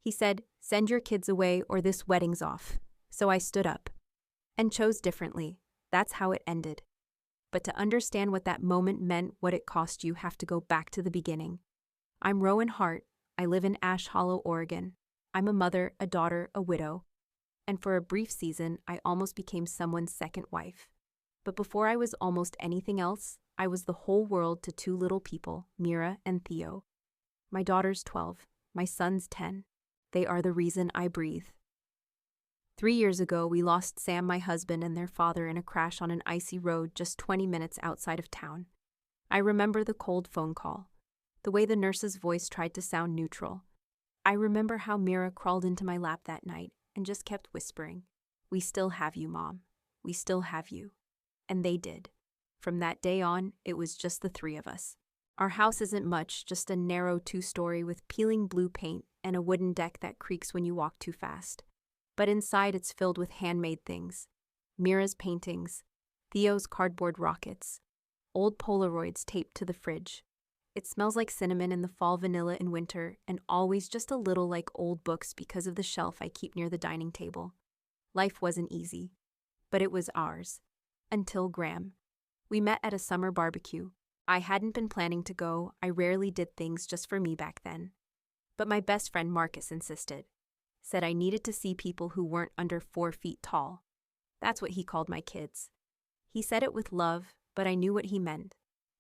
He said, "Send your kids away or this wedding's off." So I stood up and chose differently. That's how it ended. But to understand what that moment meant, what it cost you, have to go back to the beginning. I'm Rowan Hart. I live in Ash Hollow, Oregon. I'm a mother, a daughter, a widow. And for a brief season, I almost became someone's second wife. But before I was almost anything else, I was the whole world to two little people, Mira and Theo. My daughter's 12, my son's 10. They are the reason I breathe. 3 years ago, we lost Sam, my husband, and their father in a crash on an icy road just 20 minutes outside of town. I remember the cold phone call, the way the nurse's voice tried to sound neutral. I remember how Mira crawled into my lap that night and just kept whispering, "We still have you, Mom. We still have you." And they did. From that day on, it was just the three of us. Our house isn't much, just a narrow 2-story with peeling blue paint and a wooden deck that creaks when you walk too fast. But inside it's filled with handmade things. Mira's paintings, Theo's cardboard rockets, old Polaroids taped to the fridge. It smells like cinnamon in the fall, vanilla in winter, and always just a little like old books because of the shelf I keep near the dining table. Life wasn't easy, but it was ours. Until Graham. We met at a summer barbecue. I hadn't been planning to go. I rarely did things just for me back then. But my best friend Marcus insisted. Said I needed to see people who weren't under 4 feet tall. That's what he called my kids. He said it with love, but I knew what he meant.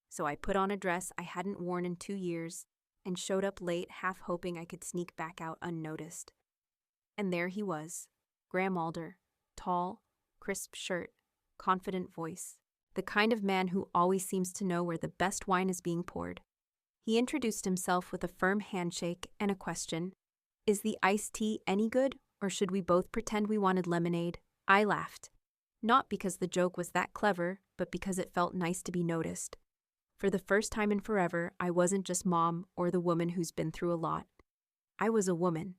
So I put on a dress I hadn't worn in 2 years and showed up late, half hoping I could sneak back out unnoticed. And there he was, Graham Alder, tall, crisp shirt, confident voice, the kind of man who always seems to know where the best wine is being poured. He introduced himself with a firm handshake and a question. "Is the iced tea any good, or should we both pretend we wanted lemonade?" I laughed. Not because the joke was that clever, but because it felt nice to be noticed. For the first time in forever, I wasn't just Mom or the woman who's been through a lot. I was a woman,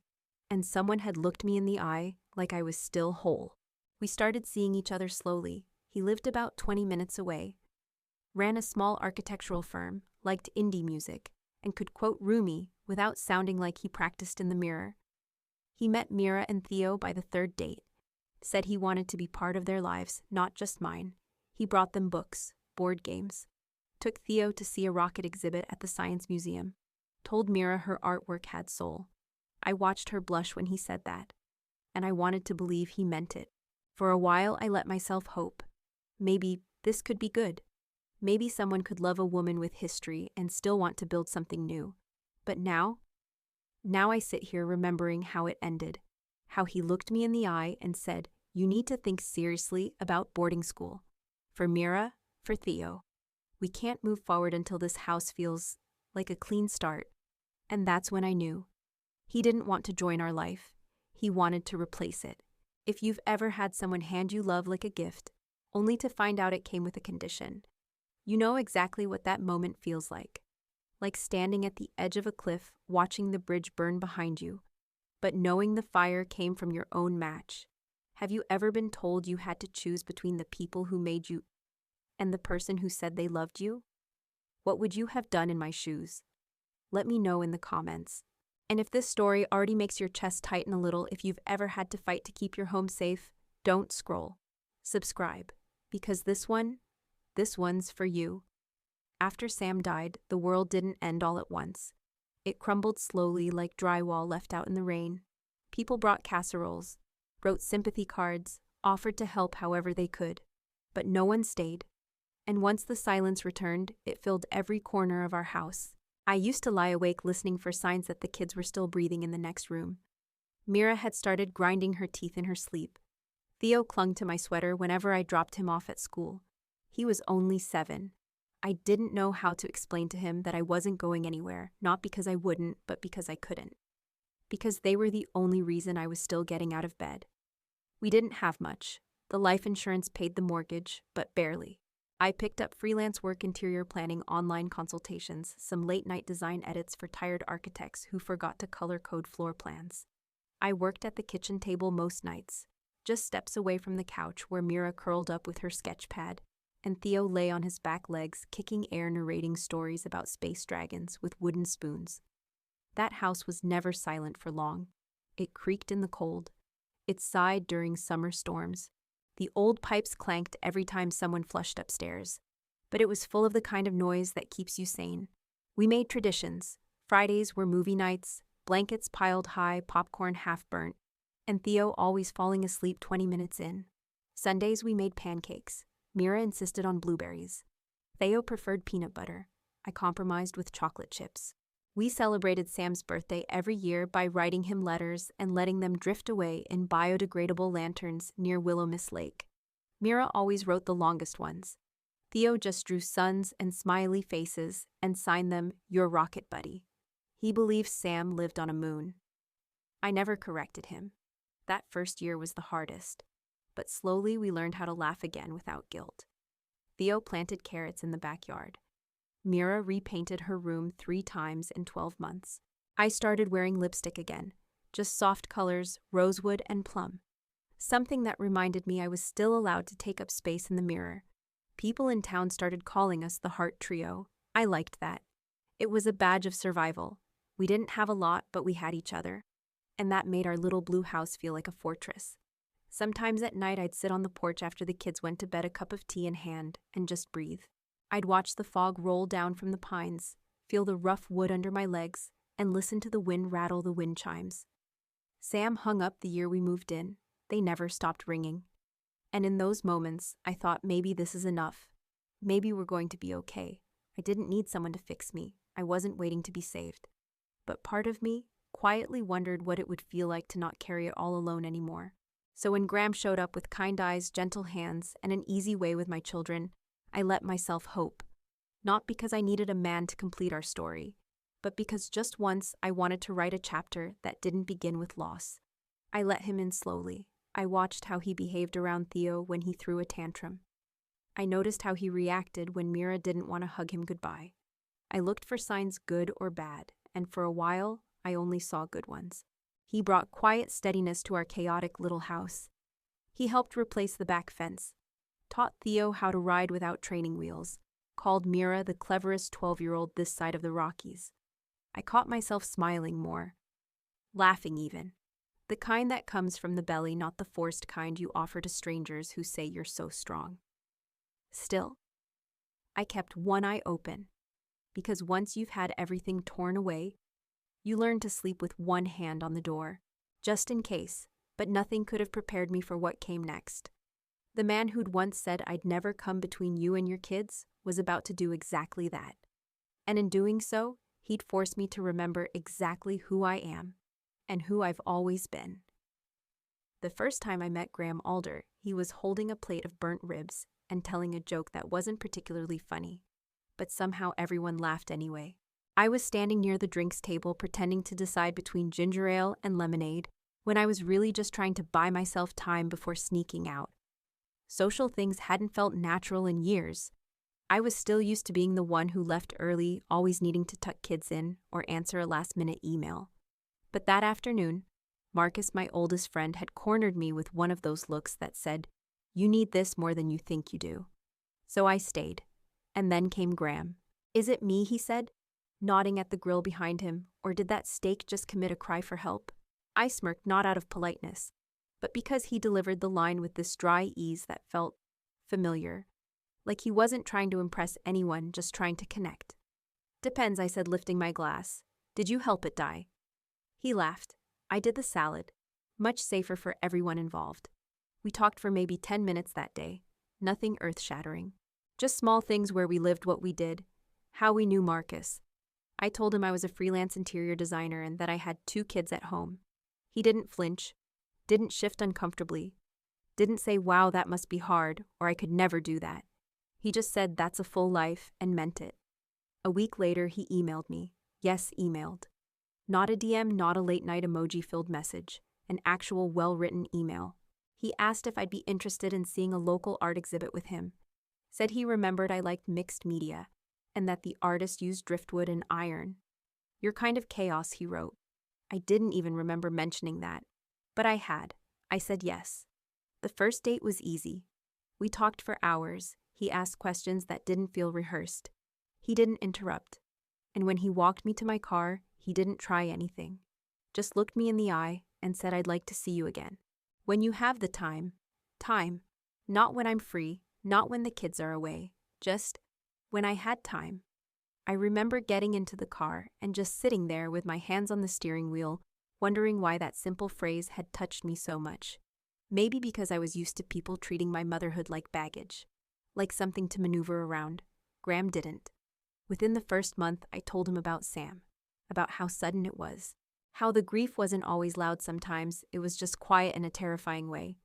and someone had looked me in the eye like I was still whole. We started seeing each other slowly. He lived about 20 minutes away, ran a small architectural firm, liked indie music, and could quote Rumi without sounding like he practiced in the mirror. He met Mira and Theo by the 3rd date, said he wanted to be part of their lives, not just mine. He brought them books, board games, took Theo to see a rocket exhibit at the Science Museum, told Mira her artwork had soul. I watched her blush when he said that, and I wanted to believe he meant it. For a while, I let myself hope. Maybe this could be good. Maybe someone could love a woman with history and still want to build something new. But now I sit here remembering how it ended, how he looked me in the eye and said, "You need to think seriously about boarding school. For Mira, for Theo. We can't move forward until this house feels like a clean start." And that's when I knew. He didn't want to join our life. He wanted to replace it. If you've ever had someone hand you love like a gift, only to find out it came with a condition, you know exactly what that moment feels like standing at the edge of a cliff, watching the bridge burn behind you, but knowing the fire came from your own match. Have you ever been told you had to choose between the people who made you and the person who said they loved you? What would you have done in my shoes? Let me know in the comments. And if this story already makes your chest tighten a little, if you've ever had to fight to keep your home safe, don't scroll. Subscribe, because this one's for you. After Sam died, the world didn't end all at once. It crumbled slowly like drywall left out in the rain. People brought casseroles, wrote sympathy cards, offered to help however they could. But no one stayed. And once the silence returned, it filled every corner of our house. I used to lie awake listening for signs that the kids were still breathing in the next room. Mira had started grinding her teeth in her sleep. Theo clung to my sweater whenever I dropped him off at school. He was only 7. I didn't know how to explain to him that I wasn't going anywhere, not because I wouldn't, but because I couldn't. Because they were the only reason I was still getting out of bed. We didn't have much. The life insurance paid the mortgage, but barely. I picked up freelance work, interior planning, online consultations, some late-night design edits for tired architects who forgot to color code floor plans. I worked at the kitchen table most nights, just steps away from the couch where Mira curled up with her sketch pad, and Theo lay on his back legs, kicking air, narrating stories about space dragons with wooden spoons. That house was never silent for long. It creaked in the cold. It sighed during summer storms. The old pipes clanked every time someone flushed upstairs. But it was full of the kind of noise that keeps you sane. We made traditions. Fridays were movie nights, blankets piled high, popcorn half burnt, and Theo always falling asleep 20 minutes in. Sundays we made pancakes. Mira insisted on blueberries. Theo preferred peanut butter. I compromised with chocolate chips. We celebrated Sam's birthday every year by writing him letters and letting them drift away in biodegradable lanterns near Willowmiss Lake. Mira always wrote the longest ones. Theo just drew suns and smiley faces and signed them, "Your Rocket Buddy." He believed Sam lived on a moon. I never corrected him. That first year was the hardest. But slowly we learned how to laugh again without guilt. Theo planted carrots in the backyard. Mira repainted her room 3 times in 12 months. I started wearing lipstick again, just soft colors, rosewood and plum. Something that reminded me I was still allowed to take up space in the mirror. People in town started calling us the Hart Trio. I liked that. It was a badge of survival. We didn't have a lot, but we had each other. And that made our little blue house feel like a fortress. Sometimes at night I'd sit on the porch after the kids went to bed, a cup of tea in hand, and just breathe. I'd watch the fog roll down from the pines, feel the rough wood under my legs, and listen to the wind rattle the wind chimes. Sam hung up the year we moved in. They never stopped ringing. And in those moments, I thought maybe this is enough. Maybe we're going to be okay. I didn't need someone to fix me. I wasn't waiting to be saved. But part of me quietly wondered what it would feel like to not carry it all alone anymore. So when Graham showed up with kind eyes, gentle hands, and an easy way with my children, I let myself hope. Not because I needed a man to complete our story, but because just once I wanted to write a chapter that didn't begin with loss. I let him in slowly. I watched how he behaved around Theo when he threw a tantrum. I noticed how he reacted when Mira didn't want to hug him goodbye. I looked for signs, good or bad, and for a while, I only saw good ones. He brought quiet steadiness to our chaotic little house. He helped replace the back fence, taught Theo how to ride without training wheels, called Mira the cleverest 12-year-old this side of the Rockies. I caught myself smiling more, laughing even. The kind that comes from the belly, not the forced kind you offer to strangers who say you're so strong. Still, I kept one eye open, because once you've had everything torn away, you learn to sleep with one hand on the door, just in case, but nothing could have prepared me for what came next. The man who'd once said I'd never come between you and your kids was about to do exactly that. And in doing so, he'd force me to remember exactly who I am and who I've always been. The first time I met Graham Alder, he was holding a plate of burnt ribs and telling a joke that wasn't particularly funny, but somehow everyone laughed anyway. I was standing near the drinks table pretending to decide between ginger ale and lemonade when I was really just trying to buy myself time before sneaking out. Social things hadn't felt natural in years. I was still used to being the one who left early, always needing to tuck kids in or answer a last-minute email. But that afternoon, Marcus, my oldest friend, had cornered me with one of those looks that said, "You need this more than you think you do." So I stayed. And then came Graham. "Is it me?" he said, nodding at the grill behind him, or did that steak just commit a cry for help? I smirked, not out of politeness, but because he delivered the line with this dry ease that felt familiar, like he wasn't trying to impress anyone, just trying to connect. "Depends," I said, lifting my glass. "Did you help it die?" He laughed. "I did the salad. Much safer for everyone involved." We talked for maybe 10 minutes that day. Nothing earth-shattering. Just small things, where we lived, what we did, how we knew Marcus. I told him I was a freelance interior designer and that I had 2 kids at home. He didn't flinch, didn't shift uncomfortably, didn't say, "Wow, that must be hard," or "I could never do that." He just said, "That's a full life," and meant it. A week later, he emailed me. Yes, emailed. Not a DM, not a late-night emoji-filled message. An actual well-written email. He asked if I'd be interested in seeing a local art exhibit with him. Said he remembered I liked mixed media, and that the artist used driftwood and iron. "Your kind of chaos," he wrote. I didn't even remember mentioning that, but I had. I said yes. The first date was easy. We talked for hours. He asked questions that didn't feel rehearsed. He didn't interrupt. And when he walked me to my car, he didn't try anything. Just looked me in the eye and said I'd like to see you again. When you have the time. Time. Not when I'm free, not when the kids are away, just when I had time. I remember getting into the car and just sitting there with my hands on the steering wheel, wondering why that simple phrase had touched me so much. Maybe because I was used to people treating my motherhood like baggage, like something to maneuver around. Graham didn't. Within the first month, I told him about Sam, about how sudden it was, how the grief wasn't always loud sometimes, it was just quiet in a terrifying way.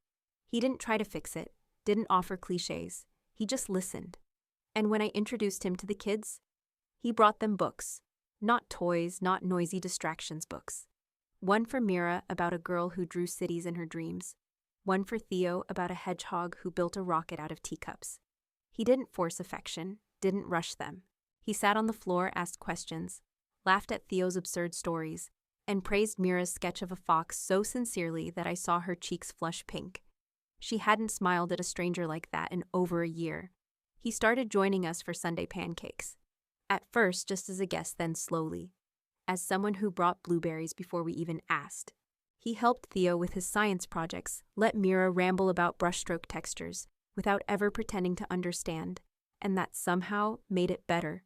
He didn't try to fix it, didn't offer cliches, he just listened. And when I introduced him to the kids, he brought them books. Not toys, not noisy distractions books. One for Mira about a girl who drew cities in her dreams. One for Theo about a hedgehog who built a rocket out of teacups. He didn't force affection, didn't rush them. He sat on the floor, asked questions, laughed at Theo's absurd stories, and praised Mira's sketch of a fox so sincerely that I saw her cheeks flush pink. She hadn't smiled at a stranger like that in over a year. He started joining us for Sunday pancakes. At first, just as a guest, then slowly, as someone who brought blueberries before we even asked. He helped Theo with his science projects, let Mira ramble about brushstroke textures, without ever pretending to understand, and that somehow made it better.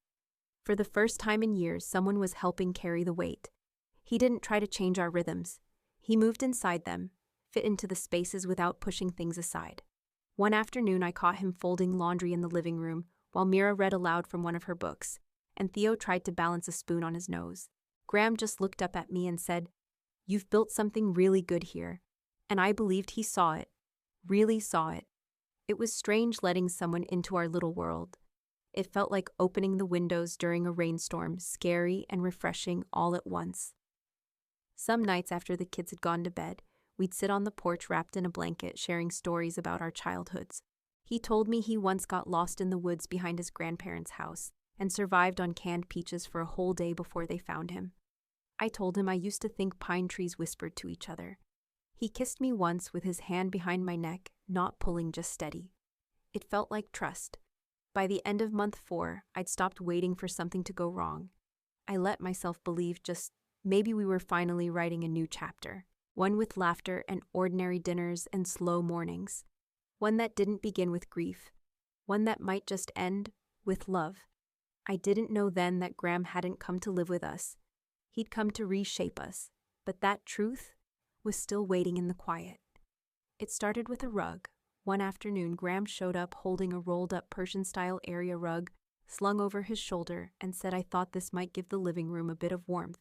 For the first time in years, someone was helping carry the weight. He didn't try to change our rhythms. He moved inside them, fit into the spaces without pushing things aside. One afternoon, I caught him folding laundry in the living room while Mira read aloud from one of her books, and Theo tried to balance a spoon on his nose. Graham just looked up at me and said, "You've built something really good here." And I believed he saw it, really saw it. It was strange letting someone into our little world. It felt like opening the windows during a rainstorm, scary and refreshing all at once. Some nights after the kids had gone to bed, we'd sit on the porch wrapped in a blanket, sharing stories about our childhoods. He told me he once got lost in the woods behind his grandparents' house and survived on canned peaches for a whole day before they found him. I told him I used to think pine trees whispered to each other. He kissed me once with his hand behind my neck, not pulling, just steady. It felt like trust. By the end of month 4, I'd stopped waiting for something to go wrong. I let myself believe just maybe we were finally writing a new chapter, one with laughter and ordinary dinners and slow mornings, one that didn't begin with grief, one that might just end with love. I didn't know then that Graham hadn't come to live with us. He'd come to reshape us, but that truth was still waiting in the quiet. It started with a rug. One afternoon, Graham showed up holding a rolled-up Persian-style area rug slung over his shoulder and said I thought this might give the living room a bit of warmth.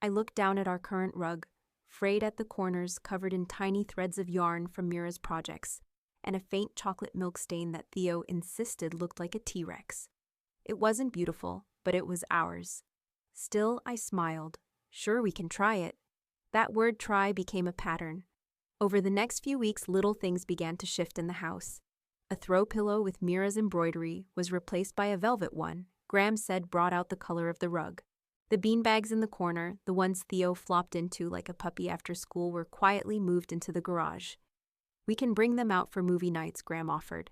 I looked down at our current rug, frayed at the corners, covered in tiny threads of yarn from Mira's projects, and a faint chocolate milk stain that Theo insisted looked like a T-Rex. It wasn't beautiful, but it was ours. Still, I smiled. Sure, we can try it. That word try became a pattern. Over the next few weeks, little things began to shift in the house. A throw pillow with Mira's embroidery was replaced by a velvet one, Graham said brought out the color of the rug. The beanbags in the corner, the ones Theo flopped into like a puppy after school, were quietly moved into the garage. We can bring them out for movie nights, Graham offered.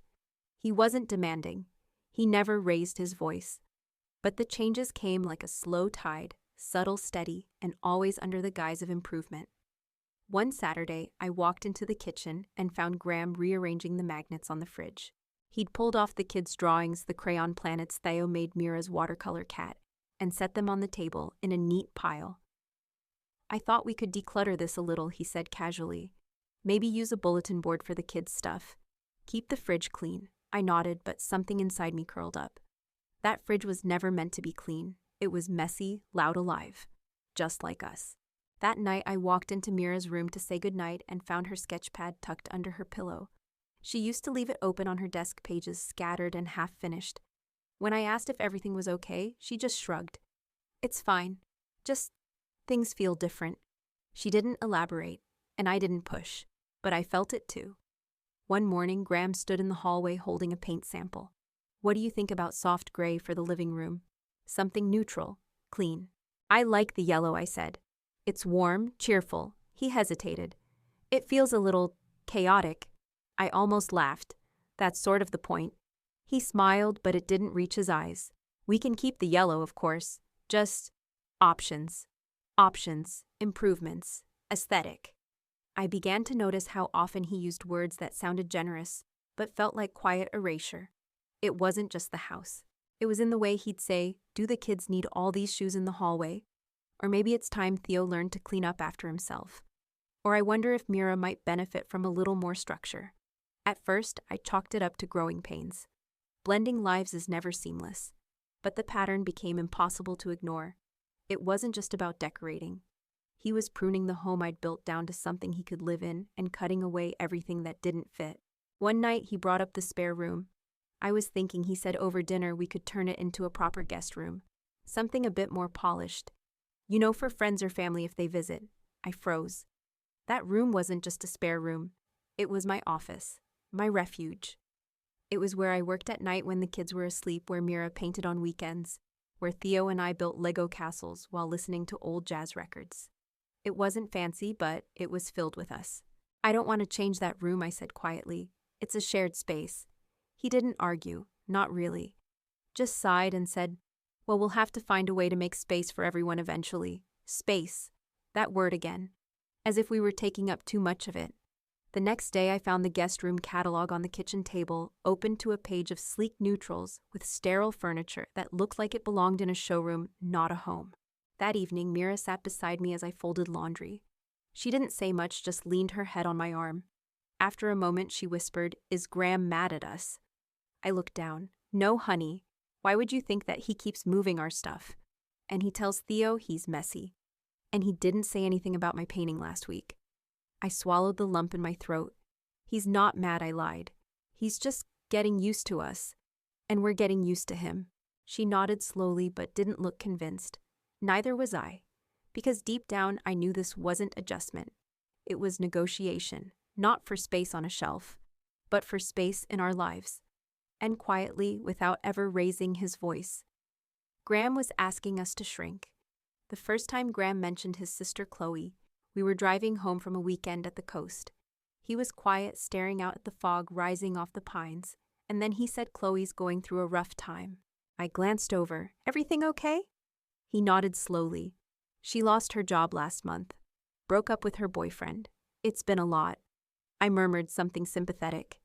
He wasn't demanding. He never raised his voice. But the changes came like a slow tide, subtle, steady, and always under the guise of improvement. One Saturday, I walked into the kitchen and found Graham rearranging the magnets on the fridge. He'd pulled off the kids' drawings, the crayon planets Theo made Mira's watercolor cat, and set them on the table in a neat pile. I thought we could declutter this a little, he said casually. Maybe use a bulletin board for the kids' stuff. Keep the fridge clean. I nodded, but something inside me curled up. That fridge was never meant to be clean. It was messy, loud, alive. Just like us. That night, I walked into Mira's room to say goodnight and found her sketch pad tucked under her pillow. She used to leave it open on her desk, pages scattered and half-finished. When I asked if everything was okay, she just shrugged. It's fine. Just things feel different. She didn't elaborate, and I didn't push, but I felt it too. One morning, Graham stood in the hallway holding a paint sample. What do you think about soft gray for the living room? Something neutral, clean. I like the yellow, I said. It's warm, cheerful. He hesitated. It feels a little chaotic. I almost laughed. That's sort of the point. He smiled, but it didn't reach his eyes. We can keep the yellow, of course. Just options. Options, improvements, aesthetic. I began to notice how often he used words that sounded generous, but felt like quiet erasure. It wasn't just the house. It was in the way he'd say, "Do the kids need all these shoes in the hallway?" Or maybe it's time Theo learned to clean up after himself. Or I wonder if Mira might benefit from a little more structure. At first, I chalked it up to growing pains. Blending lives is never seamless. But the pattern became impossible to ignore. It wasn't just about decorating. He was pruning the home I'd built down to something he could live in and cutting away everything that didn't fit. One night, he brought up the spare room. I was thinking he said over dinner we could turn it into a proper guest room. Something a bit more polished. You know, for friends or family if they visit. I froze. That room wasn't just a spare room. It was my office, my refuge. It was where I worked at night when the kids were asleep, where Mira painted on weekends, where Theo and I built Lego castles while listening to old jazz records. It wasn't fancy, but it was filled with us. "I don't want to change that room," I said quietly. "It's a shared space." He didn't argue, not really. Just sighed and said, "Well, we'll have to find a way to make space for everyone eventually." Space. That word again. As if we were taking up too much of it. The next day, I found the guest room catalog on the kitchen table, open to a page of sleek neutrals with sterile furniture that looked like it belonged in a showroom, not a home. That evening, Mira sat beside me as I folded laundry. She didn't say much, just leaned her head on my arm. After a moment, she whispered, "Is Graham mad at us?" I looked down. "No, honey. Why would you think that he keeps moving our stuff? And he tells Theo he's messy. And he didn't say anything about my painting last week." I swallowed the lump in my throat. "He's not mad," I lied. "He's just getting used to us. And we're getting used to him." She nodded slowly but didn't look convinced. Neither was I. Because deep down, I knew this wasn't adjustment. It was negotiation, not for space on a shelf, but for space in our lives. And quietly, without ever raising his voice. Graham was asking us to shrink. The first time Graham mentioned his sister Chloe, we were driving home from a weekend at the coast. He was quiet, staring out at the fog rising off the pines, and then he said Chloe's going through a rough time. I glanced over. "Everything okay?" He nodded slowly. "She lost her job last month. Broke up with her boyfriend. It's been a lot." I murmured something sympathetic.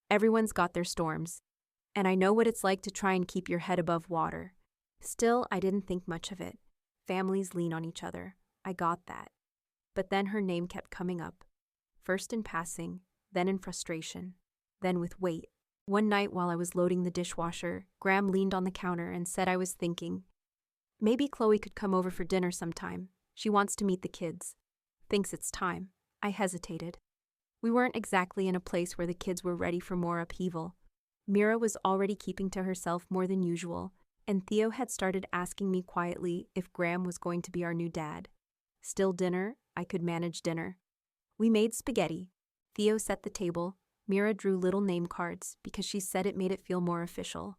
"Everyone's got their storms. And I know what it's like to try and keep your head above water." Still, I didn't think much of it. Families lean on each other. I got that. But then her name kept coming up. First in passing, then in frustration, then with weight. One night while I was loading the dishwasher, Graham leaned on the counter and said I was thinking, "Maybe Chloe could come over for dinner sometime. She wants to meet the kids. Thinks it's time." I hesitated. We weren't exactly in a place where the kids were ready for more upheaval. Mira was already keeping to herself more than usual, and Theo had started asking me quietly if Graham was going to be our new dad. Still dinner, I could manage dinner. We made spaghetti. Theo set the table. Mira drew little name cards because she said it made it feel more official.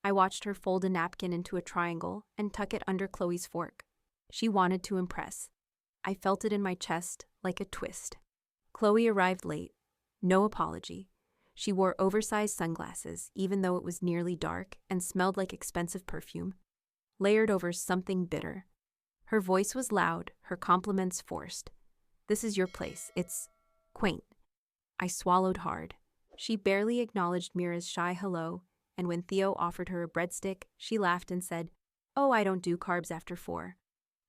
I watched her fold a napkin into a triangle and tuck it under Chloe's fork. She wanted to impress. I felt it in my chest, like a twist. Chloe arrived late. No apology. She wore oversized sunglasses, even though it was nearly dark, and smelled like expensive perfume, layered over something bitter. Her voice was loud, her compliments forced. "This is your place. It's quaint." I swallowed hard. She barely acknowledged Mira's shy hello, and when Theo offered her a breadstick, she laughed and said, "Oh, I don't do carbs after 4.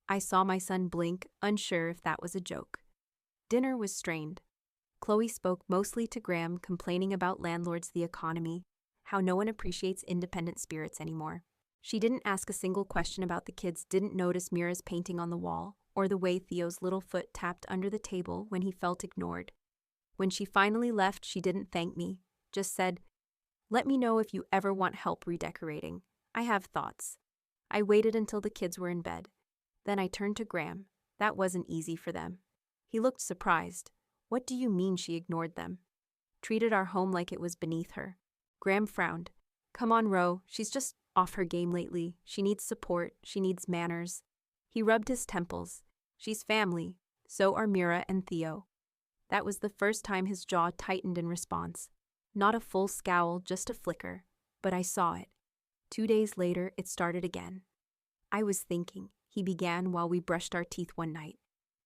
I saw my son blink, unsure if that was a joke. Dinner was strained. Chloe spoke mostly to Graham, complaining about landlords, the economy, how no one appreciates independent spirits anymore. She didn't ask a single question about the kids, didn't notice Mira's painting on the wall, or the way Theo's little foot tapped under the table when he felt ignored. When she finally left, she didn't thank me, just said, "Let me know if you ever want help redecorating. I have thoughts." I waited until the kids were in bed. Then I turned to Graham. That wasn't easy for them. He looked surprised. "What do you mean she ignored them?" "Treated our home like it was beneath her." Graham frowned. "Come on, Ro. She's just off her game lately. She needs support. She needs manners." He rubbed his temples. "She's family. So are Mira and Theo." That was the first time his jaw tightened in response. Not a full scowl, just a flicker. But I saw it. 2 days later, it started again. "I was thinking," he began while we brushed our teeth one night.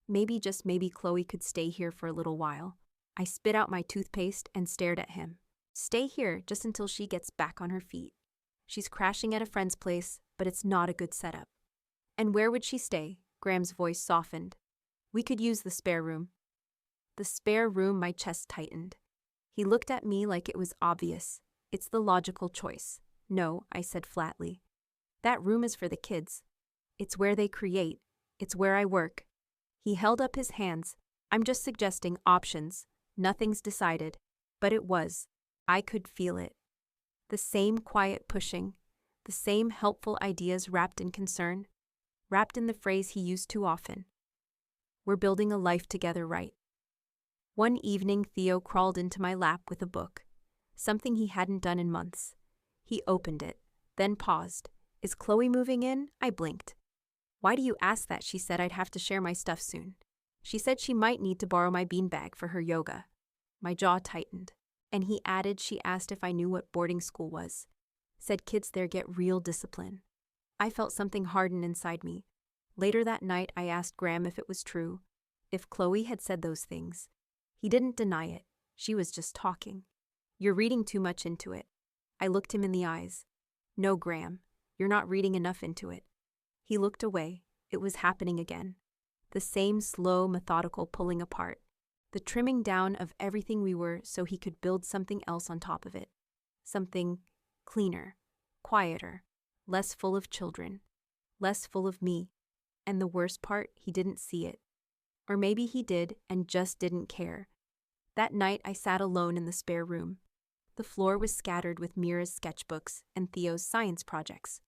Maybe, just maybe, Chloe could stay here for a little while. I spit out my toothpaste and stared at him. Stay here just until she gets back on her feet. She's crashing at a friend's place, but it's not a good setup. And where would she stay? Graham's voice softened. We could use the spare room. The spare room, my chest tightened. He looked at me like it was obvious. It's the logical choice. No, I said flatly. That room is for the kids. It's where they create. It's where I work. He held up his hands. I'm just suggesting options. Nothing's decided. But it was. I could feel it. The same quiet pushing. The same helpful ideas wrapped in concern. Wrapped in the phrase he used too often. We're building a life together, right? One evening, Theo crawled into my lap with a book. Something he hadn't done in months. He opened it, then paused. Is Chloe moving in? I blinked. Why do you ask that? She said I'd have to share my stuff soon. She said she might need to borrow my beanbag for her yoga. My jaw tightened. And he added she asked if I knew what boarding school was. Said kids there get real discipline. I felt something harden inside me. Later that night, I asked Graham if it was true. If Chloe had said those things. He didn't deny it. She was just talking. You're reading too much into it. I looked him in the eyes. No, Graham, you're not reading enough into it. He looked away. It was happening again. The same slow, methodical pulling apart. The trimming down of everything we were so he could build something else on top of it. Something cleaner, quieter, less full of children, less full of me. And the worst part, he didn't see it. Or maybe he did and just didn't care. That night, I sat alone in the spare room. The floor was scattered with Mira's sketchbooks and Theo's science projects.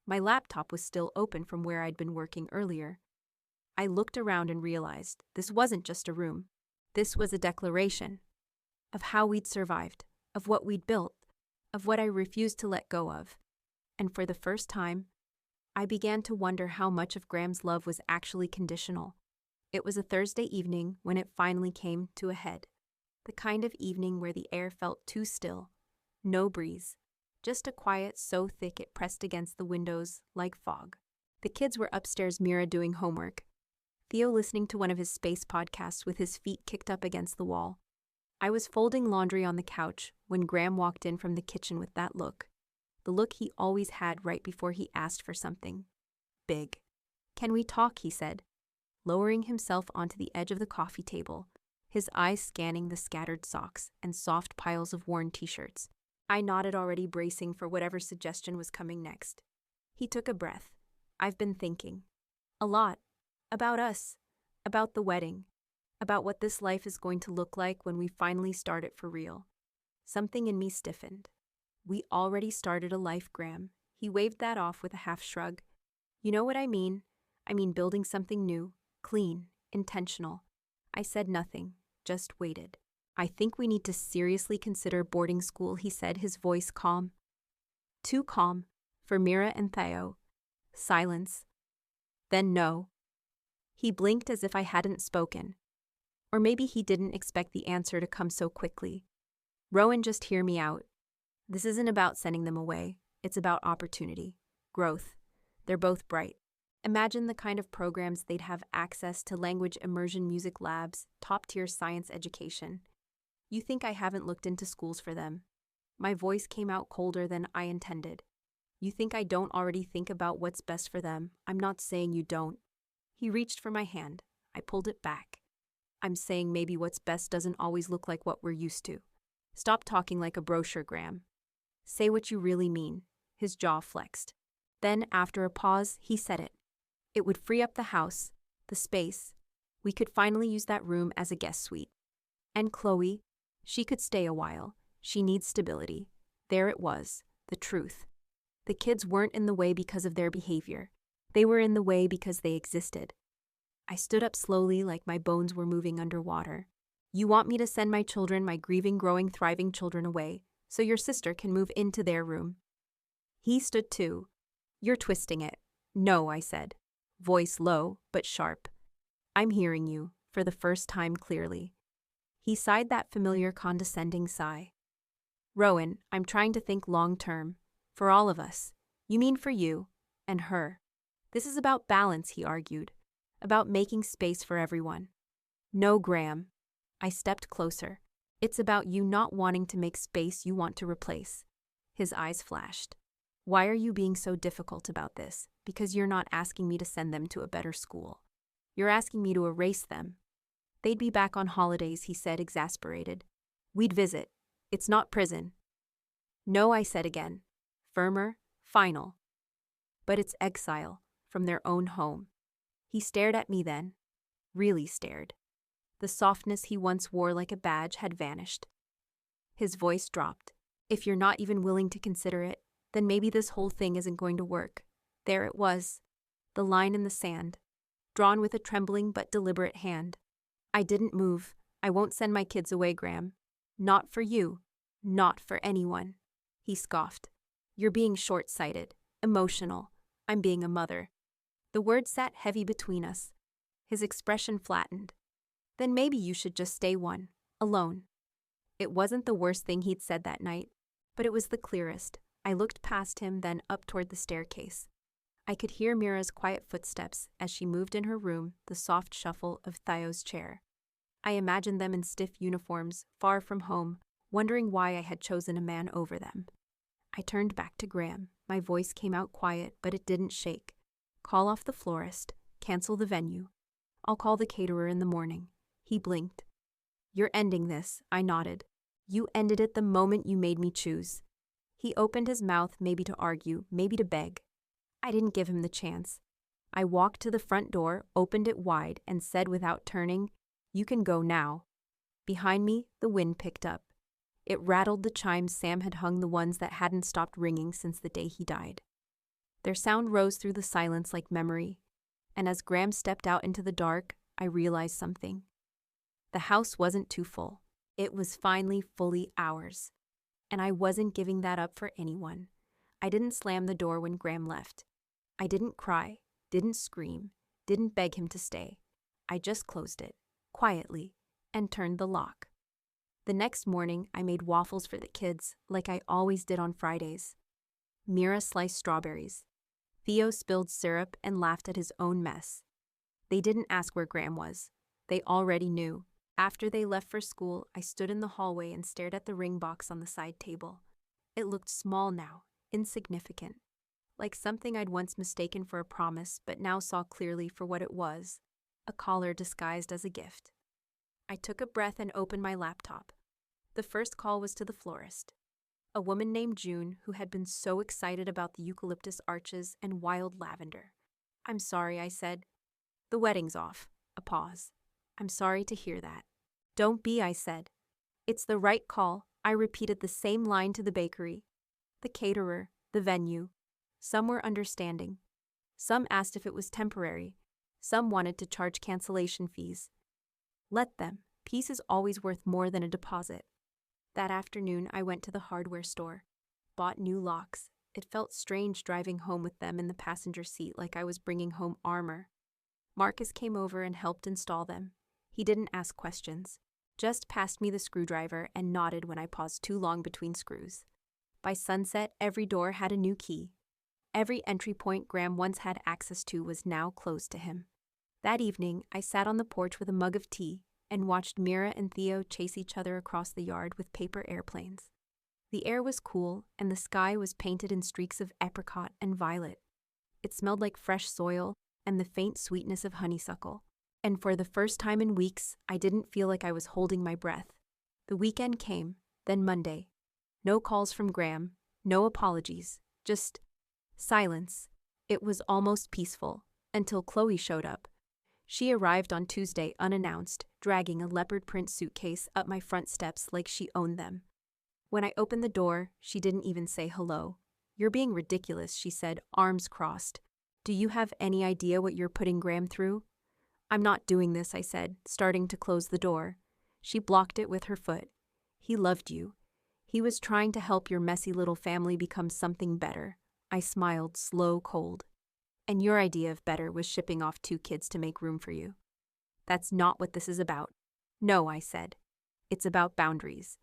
My laptop was still open from where I'd been working earlier. I looked around and realized this wasn't just a room. This was a declaration of how we'd survived, of what we'd built, of what I refused to let go of. And for the first time, I began to wonder how much of Graham's love was actually conditional. It was a Thursday evening when it finally came to a head. The kind of evening where the air felt too still, no breeze, just a quiet so thick it pressed against the windows like fog. The kids were upstairs, Mira doing homework, Theo listening to one of his space podcasts with his feet kicked up against the wall. I was folding laundry on the couch when Graham walked in from the kitchen with that look. The look he always had right before he asked for something. Big. Can we talk? He said, lowering himself onto the edge of the coffee table, his eyes scanning the scattered socks and soft piles of worn t-shirts. I nodded, already bracing for whatever suggestion was coming next. He took a breath. I've been thinking. A lot. About us. About the wedding. About what this life is going to look like when we finally start it for real. Something in me stiffened. We already started a life, Graham. He waved that off with a half shrug. You know what I mean? I mean building something new, clean, intentional. I said nothing, just waited. I think we need to seriously consider boarding school, he said, his voice calm. Too calm for Mira and Theo. Silence. Then no. He blinked as if I hadn't spoken. Or maybe he didn't expect the answer to come so quickly. Rowan, just hear me out. This isn't about sending them away. It's about opportunity, growth. They're both bright. Imagine the kind of programs they'd have access to: language immersion, music labs, top-tier science education. You think I haven't looked into schools for them? My voice came out colder than I intended. You think I don't already think about what's best for them? I'm not saying you don't. He reached for my hand. I pulled it back. I'm saying maybe what's best doesn't always look like what we're used to. Stop talking like a brochure, Graham. Say what you really mean. His jaw flexed. Then, after a pause, he said it. It would free up the house, the space. We could finally use that room as a guest suite. And Chloe, she could stay a while. She needs stability. There it was, the truth. The kids weren't in the way because of their behavior. They were in the way because they existed. I stood up slowly, like my bones were moving underwater. You want me to send my children, my grieving, growing, thriving children, away, so your sister can move into their room? He stood too. You're twisting it. No, I said, voice low but sharp. I'm hearing you, for the first time clearly. He sighed that familiar condescending sigh. Rowan, I'm trying to think long term. For all of us. You mean for you and her. This is about balance, he argued. about making space for everyone. No, Graham. I stepped closer. It's about you not wanting to make space you want to replace. His eyes flashed. Why are you being so difficult about this? Because you're not asking me to send them to a better school. You're asking me to erase them. They'd be back on holidays, he said, exasperated. We'd visit. It's not prison. No, I said again. Firmer, final. But it's exile, from their own home. He stared at me then. Really stared. The softness he once wore like a badge had vanished. His voice dropped. If you're not even willing to consider it, then maybe this whole thing isn't going to work. There it was. The line in the sand. Drawn with a trembling but deliberate hand. I didn't move. I won't send my kids away, Graham. Not for you. Not for anyone. He scoffed. You're being short-sighted, emotional. I'm being a mother. The words sat heavy between us. His expression flattened. Then maybe you should just stay one, alone. It wasn't the worst thing he'd said that night, but it was the clearest. I looked past him, then up toward the staircase. I could hear Mira's quiet footsteps as she moved in her room, the soft shuffle of Theo's chair. I imagined them in stiff uniforms, far from home, wondering why I had chosen a man over them. I turned back to Graham. My voice came out quiet, but it didn't shake. Call off the florist. Cancel the venue. I'll call the caterer in the morning. He blinked. You're ending this, I nodded. You ended it the moment you made me choose. He opened his mouth, maybe to argue, maybe to beg. I didn't give him the chance. I walked to the front door, opened it wide, and said without turning, You can go now. Behind me, the wind picked up. It rattled the chimes Sam had hung, the ones that hadn't stopped ringing since the day he died. Their sound rose through the silence like memory, and as Graham stepped out into the dark, I realized something. The house wasn't too full. It was finally fully ours. And I wasn't giving that up for anyone. I didn't slam the door when Graham left. I didn't cry, didn't scream, didn't beg him to stay. I just closed it, quietly, and turned the lock. The next morning, I made waffles for the kids, like I always did on Fridays. Mira sliced strawberries. Theo spilled syrup and laughed at his own mess. They didn't ask where Graham was. They already knew. After they left for school, I stood in the hallway and stared at the ring box on the side table. It looked small now, insignificant, like something I'd once mistaken for a promise but now saw clearly for what it was, a collar disguised as a gift. I took a breath and opened my laptop. The first call was to the florist, a woman named June who had been so excited about the eucalyptus arches and wild lavender. I'm sorry, I said. The wedding's off. A pause. I'm sorry to hear that. Don't be, I said. It's the right call. I repeated the same line to the bakery, the caterer, the venue. Some were understanding. Some asked if it was temporary. Some wanted to charge cancellation fees. Let them. Peace is always worth more than a deposit. That afternoon, I went to the hardware store, bought new locks. It felt strange driving home with them in the passenger seat, like I was bringing home armor. Marcus came over and helped install them. He didn't ask questions, just passed me the screwdriver and nodded when I paused too long between screws. By sunset, every door had a new key. Every entry point Graham once had access to was now closed to him. That evening, I sat on the porch with a mug of tea and watched Mira and Theo chase each other across the yard with paper airplanes. The air was cool, and the sky was painted in streaks of apricot and violet. It smelled like fresh soil and the faint sweetness of honeysuckle. And for the first time in weeks, I didn't feel like I was holding my breath. The weekend came, then Monday. No calls from Graham, no apologies, just silence. It was almost peaceful, until Chloe showed up. She arrived on Tuesday unannounced, dragging a leopard print suitcase up my front steps like she owned them. When I opened the door, she didn't even say hello. You're being ridiculous, she said, arms crossed. Do you have any idea what you're putting Graham through? I'm not doing this, I said, starting to close the door. She blocked it with her foot. He loved you. He was trying to help your messy little family become something better. I smiled, slow, cold. And your idea of better was shipping off 2 kids to make room for you. That's not what this is about. No, I said. It's about boundaries.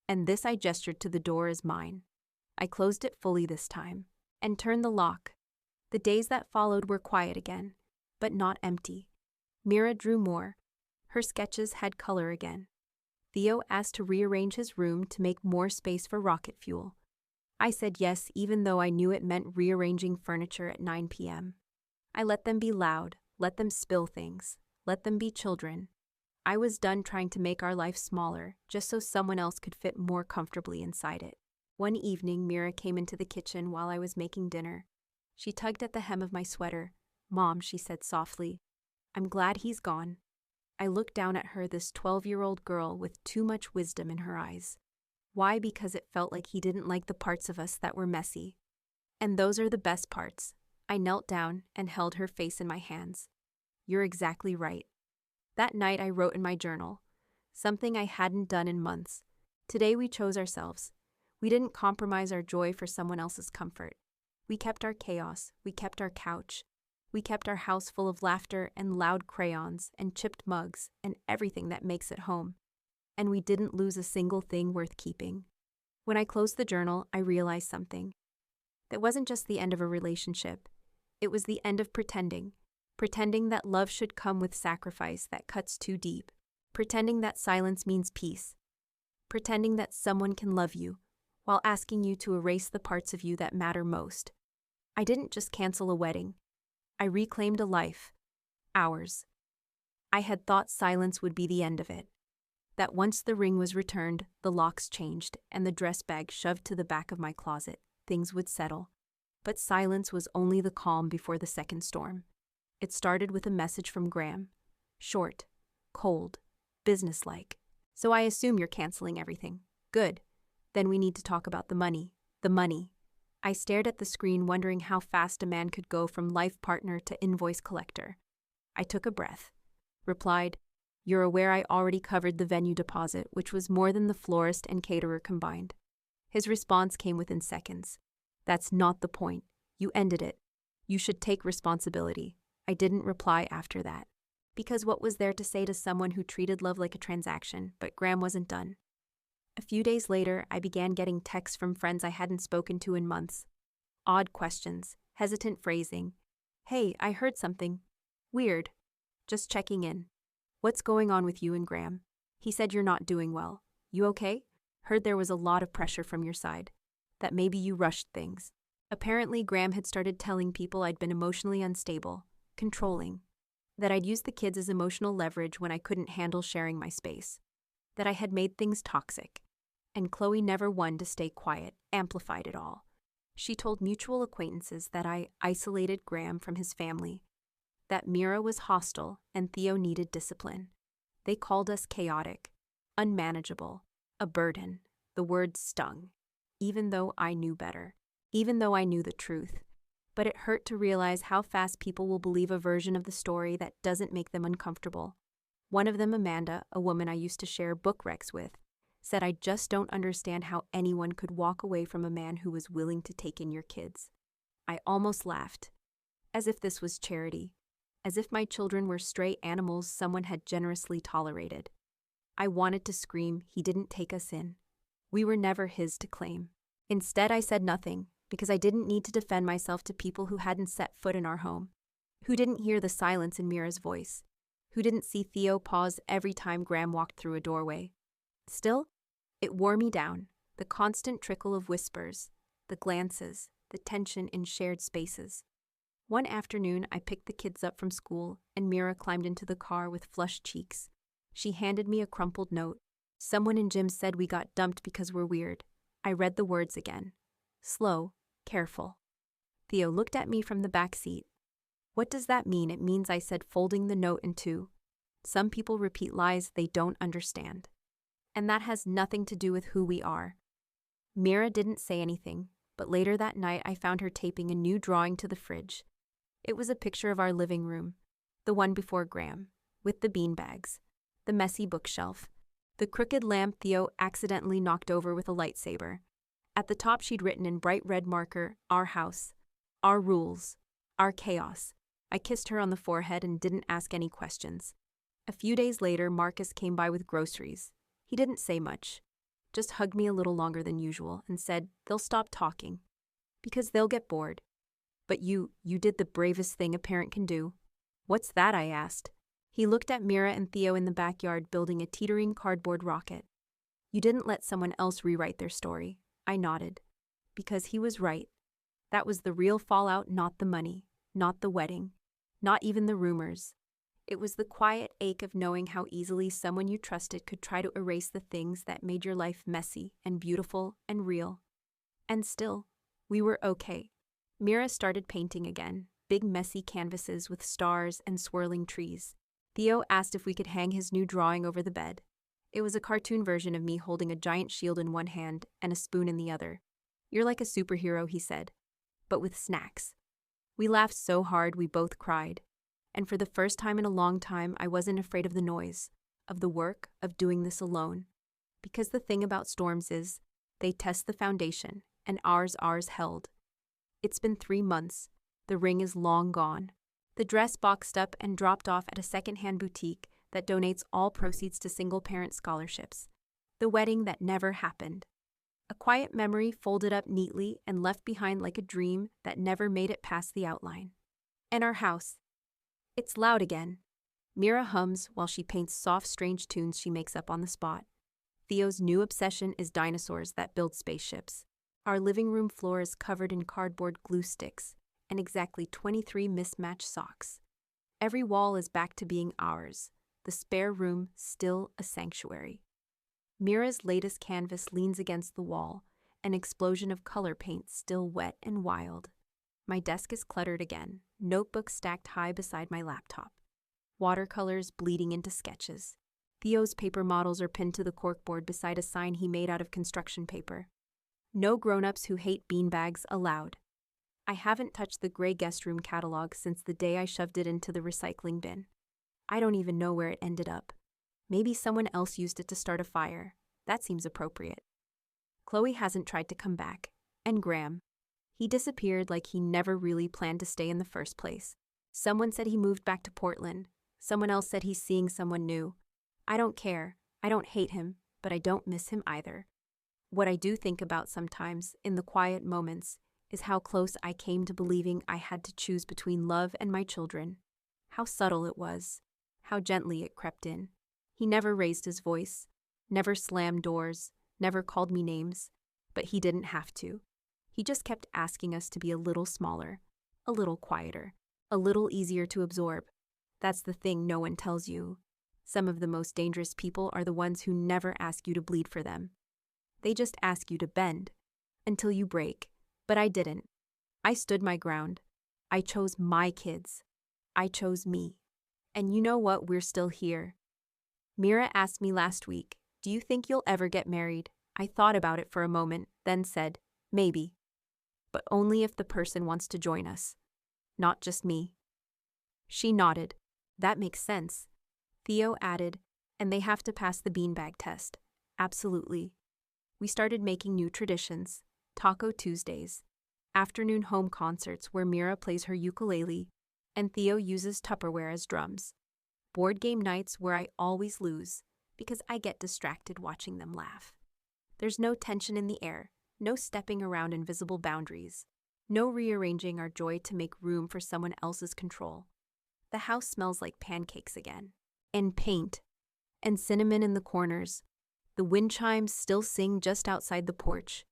And this, I gestured to the door, is mine. I closed it fully this time, and turned the lock. The days that followed were quiet again, but not empty. Mira drew more. Her sketches had color again. Theo asked to rearrange his room to make more space for rocket fuel. I said yes, even though I knew it meant rearranging furniture at 9 p.m. I let them be loud, let them spill things, let them be children. I was done trying to make our life smaller, just so someone else could fit more comfortably inside it. One evening, Mira came into the kitchen while I was making dinner. She tugged at the hem of my sweater. "Mom," she said softly, "I'm glad he's gone." I looked down at her, this 12-year-old girl with too much wisdom in her eyes. Why? Because it felt like he didn't like the parts of us that were messy. And those are the best parts. I knelt down and held her face in my hands. You're exactly right. That night I wrote in my journal, something I hadn't done in months. Today we chose ourselves. We didn't compromise our joy for someone else's comfort. We kept our chaos, we kept our couch. We kept our house full of laughter and loud crayons and chipped mugs and everything that makes it home. And we didn't lose a single thing worth keeping. When I closed the journal, I realized something. That wasn't just the end of a relationship. It was the end of pretending. Pretending that love should come with sacrifice that cuts too deep. Pretending that silence means peace. Pretending that someone can love you while asking you to erase the parts of you that matter most. I didn't just cancel a wedding. I reclaimed a life. Ours. I had thought silence would be the end of it. That once the ring was returned, the locks changed, and the dress bag shoved to the back of my closet, things would settle. But silence was only the calm before the second storm. It started with a message from Graham. Short, cold, businesslike. "So I assume you're canceling everything. Good. Then we need to talk about the money. The money." I stared at the screen, wondering how fast a man could go from life partner to invoice collector. I took a breath. Replied, "You're aware I already covered the venue deposit, which was more than the florist and caterer combined." His response came within seconds. "That's not the point. You ended it. You should take responsibility." I didn't reply after that. Because what was there to say to someone who treated love like a transaction? But Graham wasn't done. A few days later, I began getting texts from friends I hadn't spoken to in months. Odd questions, hesitant phrasing. "Hey, I heard something. Weird. Just checking in. What's going on with you and Graham? He said you're not doing well. You okay? Heard there was a lot of pressure from your side. That maybe you rushed things." Apparently, Graham had started telling people I'd been emotionally unstable, controlling, that I'd used the kids as emotional leverage when I couldn't handle sharing my space, that I had made things toxic. And Chloe, never one to stay quiet, amplified it all. She told mutual acquaintances that I isolated Graham from his family, that Mira was hostile and Theo needed discipline. They called us chaotic, unmanageable, a burden. The words stung, even though I knew better, even though I knew the truth. But it hurt to realize how fast people will believe a version of the story that doesn't make them uncomfortable. One of them, Amanda, a woman I used to share book recs with, said, "I just don't understand how anyone could walk away from a man who was willing to take in your kids." I almost laughed, as if this was charity, as if my children were stray animals someone had generously tolerated. I wanted to scream, "He didn't take us in. We were never his to claim." Instead, I said nothing, because I didn't need to defend myself to people who hadn't set foot in our home, who didn't hear the silence in Mira's voice, who didn't see Theo pause every time Graham walked through a doorway. Still, it wore me down, the constant trickle of whispers, the glances, the tension in shared spaces. One afternoon, I picked the kids up from school, and Mira climbed into the car with flushed cheeks. She handed me a crumpled note. "Someone in gym said we got dumped because we're weird." I read the words again. Slow, careful. Theo looked at me from the back seat. "What does that mean?" "It means," I said, folding the note in two, "some people repeat lies they don't understand. And that has nothing to do with who we are." Mira didn't say anything, but later that night I found her taping a new drawing to the fridge. It was a picture of our living room, the one before Graham, with the beanbags, the messy bookshelf, the crooked lamp Theo accidentally knocked over with a lightsaber. At the top she'd written in bright red marker, "Our house, our rules, our chaos." I kissed her on the forehead and didn't ask any questions. A few days later, Marcus came by with groceries. He didn't say much, just hugged me a little longer than usual and said, "They'll stop talking, because they'll get bored. But you did the bravest thing a parent can do." "What's that?" I asked. He looked at Mira and Theo in the backyard building a teetering cardboard rocket. You didn't let someone else rewrite their story. I nodded. Because he was right. That was the real fallout, not the money, not the wedding, not even the rumors. It was the quiet ache of knowing how easily someone you trusted could try to erase the things that made your life messy and beautiful and real. And still, we were okay. Mira started painting again, big messy canvases with stars and swirling trees. Theo asked if we could hang his new drawing over the bed. It was a cartoon version of me holding a giant shield in one hand and a spoon in the other. You're like a superhero, he said, but with snacks. We laughed so hard we both cried. And for the first time in a long time, I wasn't afraid of the noise, of the work, of doing this alone. Because the thing about storms is, they test the foundation, and ours held. It's been 3 months. The ring is long gone. The dress boxed up and dropped off at a secondhand boutique that donates all proceeds to single-parent scholarships. The wedding that never happened. A quiet memory folded up neatly and left behind like a dream that never made it past the outline. And our house. It's loud again. Mira hums while she paints soft, strange tunes she makes up on the spot. Theo's new obsession is dinosaurs that build spaceships. Our living room floor is covered in cardboard glue sticks and exactly 23 mismatched socks. Every wall is back to being ours, the spare room still a sanctuary. Mira's latest canvas leans against the wall, an explosion of color paint still wet and wild. My desk is cluttered again, notebooks stacked high beside my laptop. Watercolors bleeding into sketches. Theo's paper models are pinned to the corkboard beside a sign he made out of construction paper. No grown-ups who hate beanbags allowed. I haven't touched the gray guest room catalog since the day I shoved it into the recycling bin. I don't even know where it ended up. Maybe someone else used it to start a fire. That seems appropriate. Chloe hasn't tried to come back. And Graham. He disappeared like he never really planned to stay in the first place. Someone said he moved back to Portland. Someone else said he's seeing someone new. I don't care. I don't hate him, but I don't miss him either. What I do think about sometimes, in the quiet moments, is how close I came to believing I had to choose between love and my children. How subtle it was. How gently it crept in. He never raised his voice, never slammed doors, never called me names, but he didn't have to. He just kept asking us to be a little smaller, a little quieter, a little easier to absorb. That's the thing no one tells you. Some of the most dangerous people are the ones who never ask you to bleed for them. They just ask you to bend, until you break. But I didn't. I stood my ground. I chose my kids. I chose me. And you know what? We're still here. Mira asked me last week, "Do you think you'll ever get married?" I thought about it for a moment, then said, "Maybe. But only if the person wants to join us. Not just me." She nodded. "That makes sense." Theo added, "And they have to pass the beanbag test." "Absolutely." We started making new traditions. Taco Tuesdays. Afternoon home concerts where Mira plays her ukulele and Theo uses Tupperware as drums. Board game nights where I always lose because I get distracted watching them laugh. There's no tension in the air, no stepping around invisible boundaries, no rearranging our joy to make room for someone else's control. The house smells like pancakes again, and paint, and cinnamon in the corners. The wind chimes still sing just outside the porch.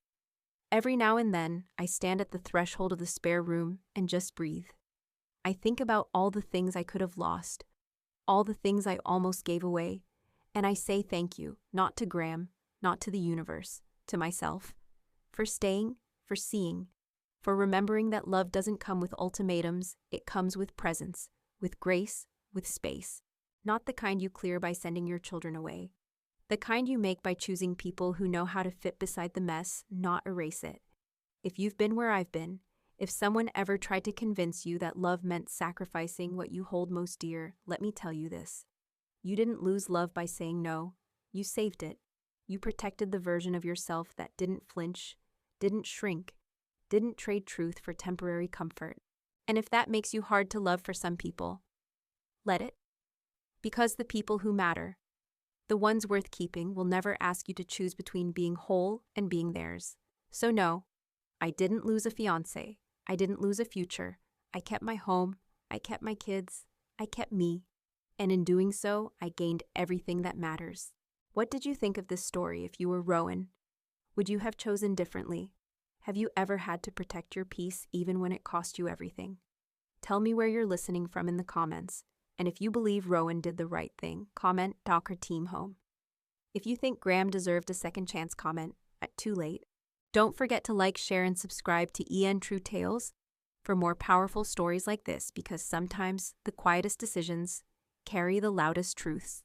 Every now and then, I stand at the threshold of the spare room and just breathe. I think about all the things I could have lost, all the things I almost gave away, and I say thank you, not to Graham, not to the universe, to myself, for staying, for seeing, for remembering that love doesn't come with ultimatums, it comes with presence, with grace, with space, not the kind you clear by sending your children away, the kind you make by choosing people who know how to fit beside the mess, not erase it. If you've been where I've been, if someone ever tried to convince you that love meant sacrificing what you hold most dear, let me tell you this. You didn't lose love by saying no. You saved it. You protected the version of yourself that didn't flinch, didn't shrink, didn't trade truth for temporary comfort. And if that makes you hard to love for some people, let it. Because the people who matter, the ones worth keeping, will never ask you to choose between being whole and being theirs. So no, I didn't lose a fiancé. I didn't lose a future. I kept my home. I kept my kids. I kept me. And in doing so, I gained everything that matters. What did you think of this story if you were Rowan? Would you have chosen differently? Have you ever had to protect your peace even when it cost you everything? Tell me where you're listening from in the comments. And if you believe Rowan did the right thing, comment Doc her team home. If you think Graham deserved a second chance, comment at too late. Don't forget to like, share, and subscribe to EN True Tales for more powerful stories like this, because sometimes the quietest decisions carry the loudest truths.